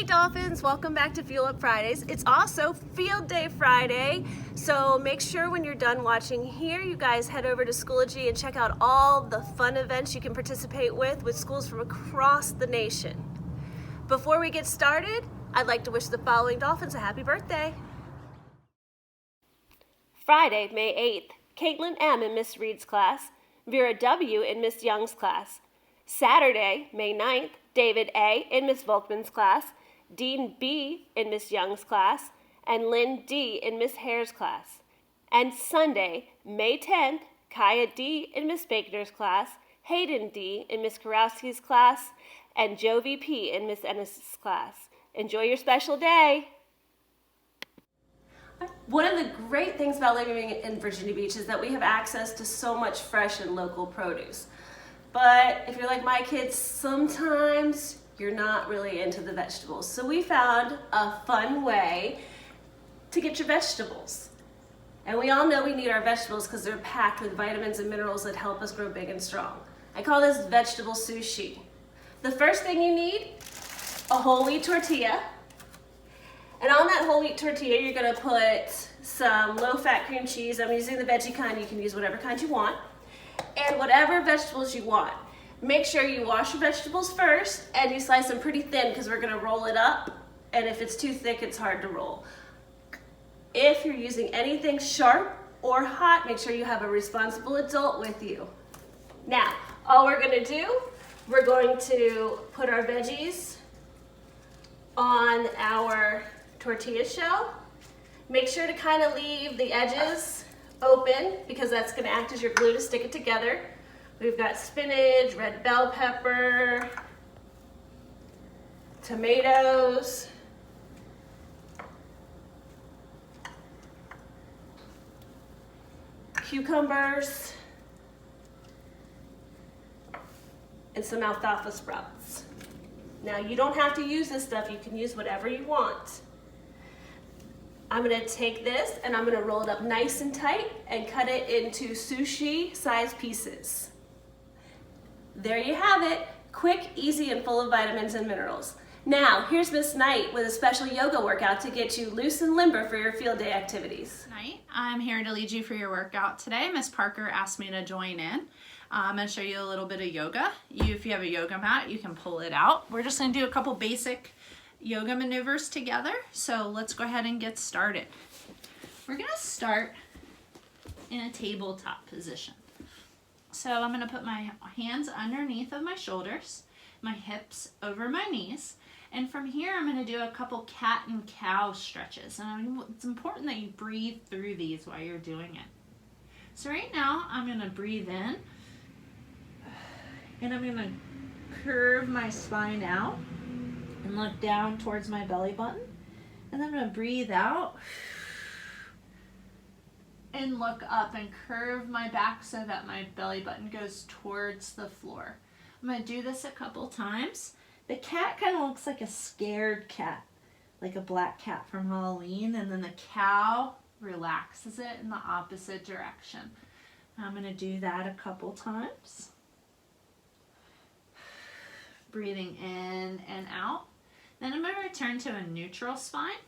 Hey Dolphins, welcome back to Fuel Up Fridays. It's also Field Day Friday, so make sure when you're done watching here, you guys head over to Schoology and check out all the fun events you can participate with schools from across the nation. Before we get started, I'd like to wish the following Dolphins a happy birthday. Friday, May 8th, Caitlin M. in Miss Reed's class, Vera W. in Miss Young's class. Saturday, May 9th, David A. in Miss Volkman's class, Dean B. in Miss Young's class, and Lynn D. in Miss Hare's class. And Sunday, May 10th, Kaya D. in Miss Baker's class, Hayden D. in Miss Karowski's class, and Jovi P. in Miss Ennis's class. Enjoy your special day. One of the great things about living in Virginia Beach is that we have access to so much fresh and local produce. But if you're like my kids, sometimes you're not really into the vegetables. So we found a fun way to get your vegetables. And we all know we need our vegetables because they're packed with vitamins and minerals that help us grow big and strong. I call this vegetable sushi. The first thing you need, a whole wheat tortilla. And on that whole wheat tortilla, you're gonna put some low-fat cream cheese. I'm using the veggie kind. You can use whatever kind you want. And whatever vegetables you want. Make sure you wash your vegetables first and you slice them pretty thin because we're gonna roll it up, and if it's too thick, it's hard to roll. If you're using anything sharp or hot, make sure you have a responsible adult with you. Now, all we're gonna do, we're going to put our veggies on our tortilla shell. Make sure to kind of leave the edges open because that's going to act as your glue to stick it together. We've got spinach, red bell pepper, tomatoes, cucumbers, and some alfalfa sprouts. Now you don't have to use this stuff, you can use whatever you want. I'm gonna take this and I'm gonna roll it up nice and tight and cut it into sushi size pieces. There you have it, quick, easy, and full of vitamins and minerals. Now, here's Miss Knight with a special yoga workout to get you loose and limber for your field day activities. Knight, I'm here to lead you for your workout today. Miss Parker asked me to join in. I'm going to show you a little bit of yoga. If you have a yoga mat, you can pull it out. We're just going to do a couple basic yoga maneuvers together. So let's go ahead and get started. We're going to start in a tabletop position. So I'm going to put my hands underneath of my shoulders, my hips over my knees. And from here, I'm going to do a couple cat and cow stretches. And it's important that you breathe through these while you're doing it. So right now, I'm going to breathe in. And I'm going to curve my spine out and look down towards my belly button. And then I'm going to breathe out and look up and curve my back so that my belly button goes towards the floor. I'm going to do this a couple times. The cat kind of looks like a scared cat, like a black cat from Halloween, and then the cow relaxes it in the opposite direction. I'm going to do that a couple times. Breathing in and out. Then I'm going to return to a neutral spine,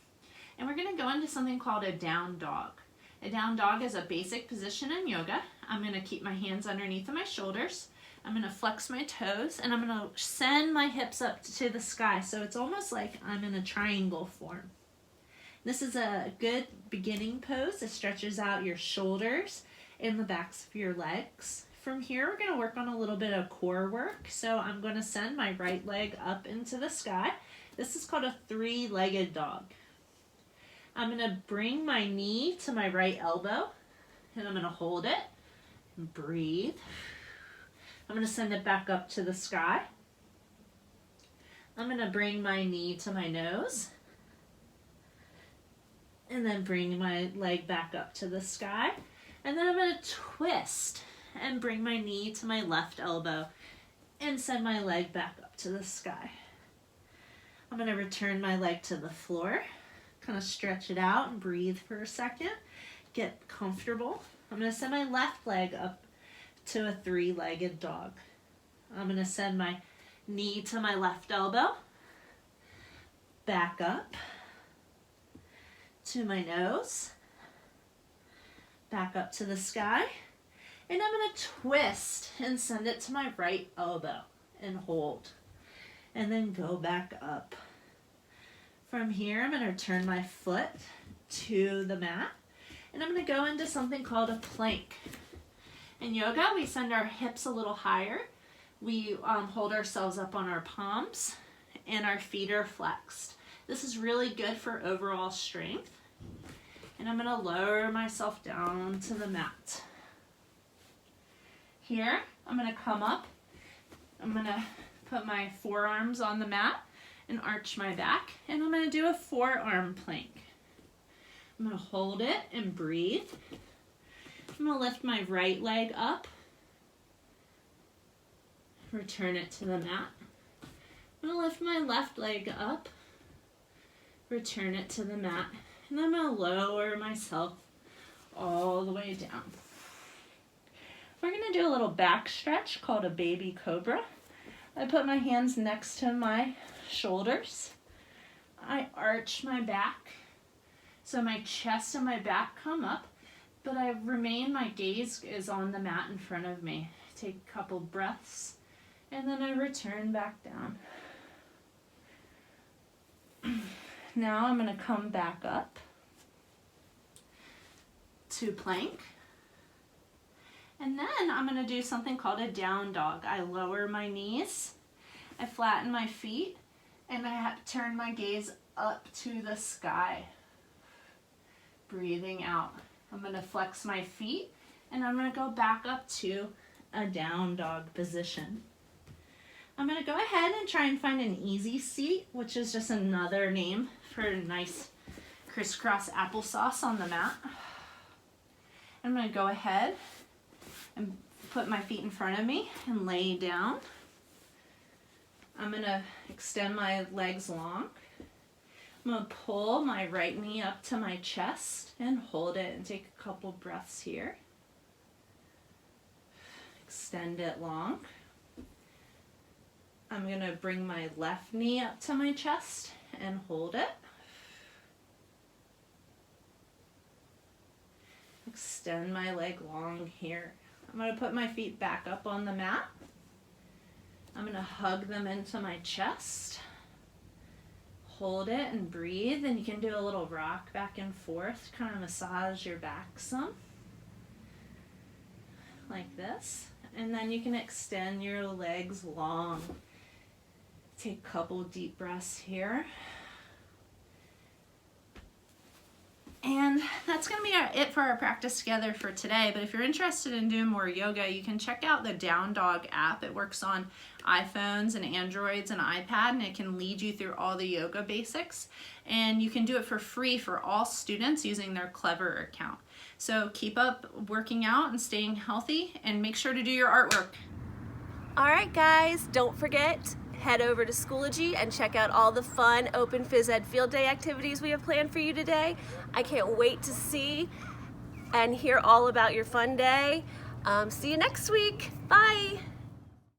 and we're going to go into something called a down dog. A down dog is a basic position in yoga. I'm going to keep my hands underneath of my shoulders. I'm going to flex my toes, and I'm going to send my hips up to the sky, so it's almost like I'm in a triangle form. This is a good beginning pose. It stretches out your shoulders and the backs of your legs. From here, we're going to work on a little bit of core work. So I'm going to send my right leg up into the sky. This is called a three-legged dog. I'm going to bring my knee to my right elbow, and I'm going to hold it and breathe. I'm going to send it back up to the sky. I'm going to bring my knee to my nose, and then bring my leg back up to the sky. And then I'm going to twist and bring my knee to my left elbow and send my leg back up to the sky. I'm going to return my leg to the floor, kind of stretch it out and breathe for a second, get comfortable. I'm going to send my left leg up to a three-legged dog. I'm going to send my knee to my left elbow, back up to my nose, back up to the sky, and I'm going to twist and send it to my right elbow and hold, and then go back up. From here, I'm going to turn my foot to the mat, and I'm going to go into something called a plank. In yoga, we send our hips a little higher. We hold ourselves up on our palms, and our feet are flexed. This is really good for overall strength. And I'm going to lower myself down to the mat. Here, I'm going to come up. I'm going to put my forearms on the mat and arch my back, and I'm going to do a forearm plank. I'm going to hold it and breathe. I'm going to lift my right leg up, return it to the mat. I'm going to lift my left leg up, return it to the mat, and I'm going to lower myself all the way down. We're going to do a little back stretch called a baby cobra. I put my hands next to my shoulders. I arch my back so my chest and my back come up, but my gaze is on the mat in front of me. Take a couple breaths, and then I return back down. Now I'm going to come back up to plank. And then I'm going to do something called a down dog. I lower my knees, I flatten my feet, and I turn my gaze up to the sky. Breathing out. I'm going to flex my feet, and I'm going to go back up to a down dog position. I'm going to go ahead and try and find an easy seat, which is just another name for a nice crisscross applesauce on the mat. I'm going to go ahead and put my feet in front of me and lay down. I'm going to extend my legs long. I'm going to pull my right knee up to my chest and hold it and take a couple breaths here. Extend it long. I'm going to bring my left knee up to my chest and hold it. Extend my leg long here. I'm going to put my feet back up on the mat. I'm going to hug them into my chest. Hold it and breathe, and you can do a little rock back and forth, kind of massage your back some, like this. And then you can extend your legs long. Take a couple deep breaths here. And that's going to be it for our practice together for today. But if you're interested in doing more yoga, you can check out the Down Dog app. It works on iPhones and Androids and iPad, and it can lead you through all the yoga basics. And you can do it for free for all students using their Clever account. So keep up working out and staying healthy, and make sure to do your artwork. All right, guys, don't forget, head over to Schoology and check out all the fun Open Phys Ed Field Day activities we have planned for you today. I can't wait to see and hear all about your fun day. See you next week. Bye.